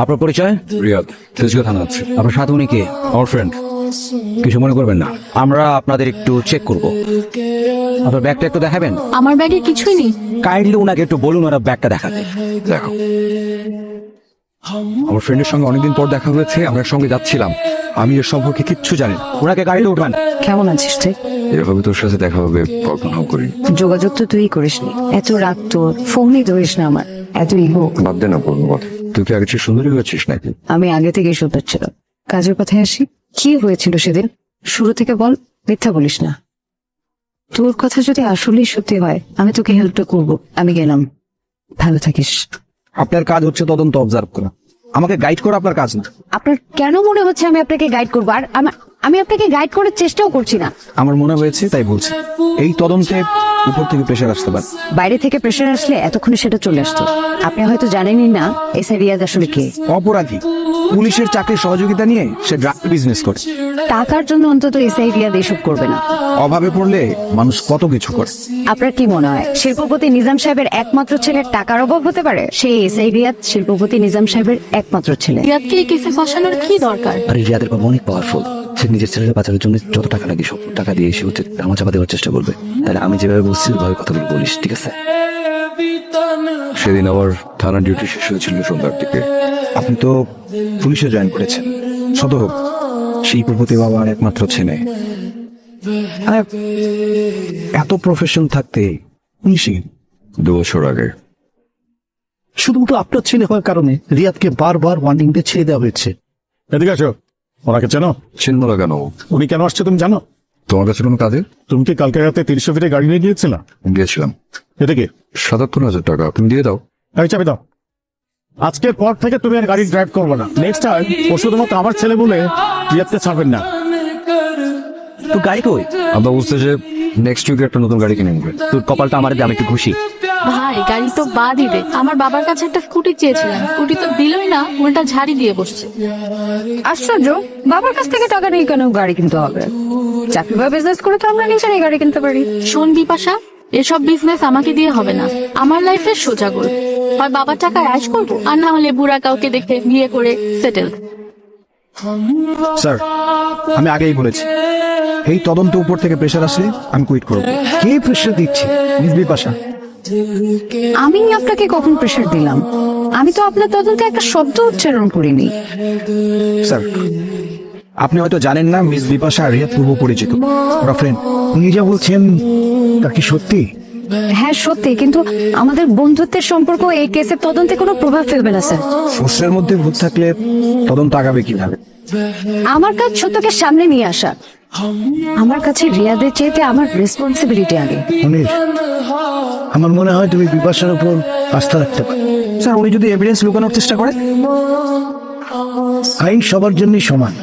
আপনার পরিচয়? রিয়াদ, তেজগাঁ থানা আছে। আপনার সাথে উনি কে? আমার ফ্রেন্ড। কিছু মনে করবেন না, আমরা আপনাদের একটু চেক করব। আপনার ব্যাগটা একটু দেখাবেন? আমার ব্যাগে কিছুই নেই। কাইন্ডলি উনাকে একটু বলুন ওরা ব্যাগটা দেখাতে। দেখো, আমার ফ্রেন্ডের সঙ্গে অনেকদিন পর দেখা হয়েছে, আমরা সঙ্গে যাচ্ছিলাম। আমি এর সম্পর্কে কিচ্ছু জানি না। ওনাকে গাড়িতে উঠবেন। কেমন আছিস তুই? এভাবে তোর সাথে দেখা হবে কল্পনাও করি। যোগাযোগ তো তুই করিসনি, এত রাত তোর ফোনই ধরিস না আমার, এত ইগো। বাদ দে না, বলবো কথা। তুই কি আগে চেয়ে সুন্দরী হয়েছিস নাকি? আমি আগে থেকেই সুন্দর ছিল। কাজের কথায় আসি, কি হয়েছিল সেদিন শুরু থেকে বল, মিথ্যা বলিস না। তোর কথা যদি আসলেই সত্যি হয় আমি তোকে হেল্পটা করবো। আমি গেলাম, ভালো থাকিস। আপনার কাজ হচ্ছে তদন্ত অবজার্ভ করা, আমাকে গাইড করা আপনার কাজ না। আপনার কেন মনে হচ্ছে আমি আপনাকে গাইড করবো? আর আমি আপনাকে গাইড করার চেষ্টাও করছি না। আমার মনে হয়েছে তাই বলছি। এই তদন্তে উপর থেকে প্রেশার আসতে পারে। বাইরে থেকে প্রেশার আসলে এতক্ষণে সেটা চলে আসতো। আপনি হয়তো জানেনই না এসআই রিয়াজ আসলে কে। অপরাধী, পুলিশের চাকরির সহযোগিতা নিয়ে সে ড্রাগ বিজনেস করে। টাকার জন্য অন্তত এসআই রিয়াজ এসব করবে না। অভাবে পড়লে মানুষ কত কিছু করে। আপনার কি মনে হয় শিল্পপতি নিজাম সাহেবের একমাত্র ছেলের টাকার অভাব হতে পারে? সেই এসআই রিয়াদ শিল্পপতি নিজাম সাহেবের একমাত্র ছেলে। রিয়াদকে এই কেসে ফসানোর কি দরকার? আর এই রিয়াদের বাবা অনেক পাওয়ারফুল। সে নিজের ছেলের বাঁচানোর জন্য যত টাকা লাগে সব টাকা দিয়ে সে হচ্ছে আমার চাপা দেওয়ার চেষ্টা করবে। তাহলে আমি যেভাবে বলছি ওইভাবে কথাগুলো বলিস, ঠিক আছে? সেদিন আবার থানার ডিউটি শেষ হয়েছিল সন্ধ্যার দিকে। আপনি তো পুলিশে জয়েন করেছেন, শত হোক শিল্পপতি বাবার একমাত্র ছেলে। মানে এত প্রফেশন থাকতে পুলিশে 2 বছর আগে। শুধুমাত্র আপনার ছেলে হওয়ার কারণে রিয়াদকে বারবার ওয়ার্নিং দিয়ে ছেড়ে দেওয়া হয়েছে। এদিকে আসো, ওনাকে চেনো? চিনব না কেন? উনি কেন আসছে তুমি জানো? তোমার কাছে কোনো কাজে? তুমি কি কালকে রাতে 300 ফিটে গাড়ি নিয়ে গিয়েছিল? গিয়েছিলাম। এটা কি? 77,000 টাকা। তুমি দিয়ে দাও। এই চাবি দাও। আজকের পর থেকে তুমি আর গাড়ি ড্রাইভ করবে না। নেক্সট টাইম ও শুধুমাত্র আমার ছেলে বলে রিয়াদকে ছাড়বেন না। তো গাড়ি কই? আমরা বুঝতে যে নেক্সট উইকে একটা নতুন গাড়ি কিনে নেবে। তোর কপালটা আমার দিয়ে, আমি একটু খুশি। ভাই গাড়ি তো বাদই দে। আমার বাবার কাছে একটা স্কুটি চেয়েছিলাম, স্কুটি তো দিলই না, উল্টা ঝাড়ি দিয়ে বসছে। আশ্চর্য, বাবার কাছ থেকে টাকা নেই কেন গাড়ি কিনতে হবে? চাকরি বা বিজনেস করে তো আমরা নিজেরাই গাড়ি কিনতে পারি। শোন বিপাশা, এসব বিজনেস আমাকে দিয়ে হবে না। আমার লাইফের সোজা গোল, হয় বাবার টাকা অ্যাশ করবো, আর না হলে বুড়া কাউকে দেখে বিয়ে করে সেটেল। স্যার, আমি আগেই বলেছি এই তদন্ত উপর থেকে প্রেশার আসলে আমি কুইট করব। কে প্রেশার দিচ্ছে? মিস বিপাশা। আমি আপনাকে কখন প্রেশার দিলাম? আমি তো আপনার তদন্তে একটা শব্দ উচ্চারণ করিনি। স্যার, আপনি হয়তো জানেন না মিস বিপাশা আর রিয়াদ পূর্ব পরিচিত, ওরা ফ্রেন্ড। উনি যা বলছেন তা কি সত্যি? হ্যাঁ সত্যি, কিন্তু আমাদের বন্ধুত্বের সম্পর্ক এই কেসের তদন্তে কোনো প্রভাব ফেলবে না স্যার। ফোর্সের মধ্যে ভূত থাকলে তদন্ত আগাবে কিভাবে? আমার কাজ সত্যকে সামনে নিয়ে আসা। আমার কাছে রিয়াদের চাইতে আমার রেসপন্সিবিলিটি আগে। মুনির, আমার মনে হয় তুমি বিপাশার উপর আস্থা রাখতে পারো। স্যার, উনি যদি এভিডেন্স লুকানোর চেষ্টা করে? আইন সবার জন্যই সমান।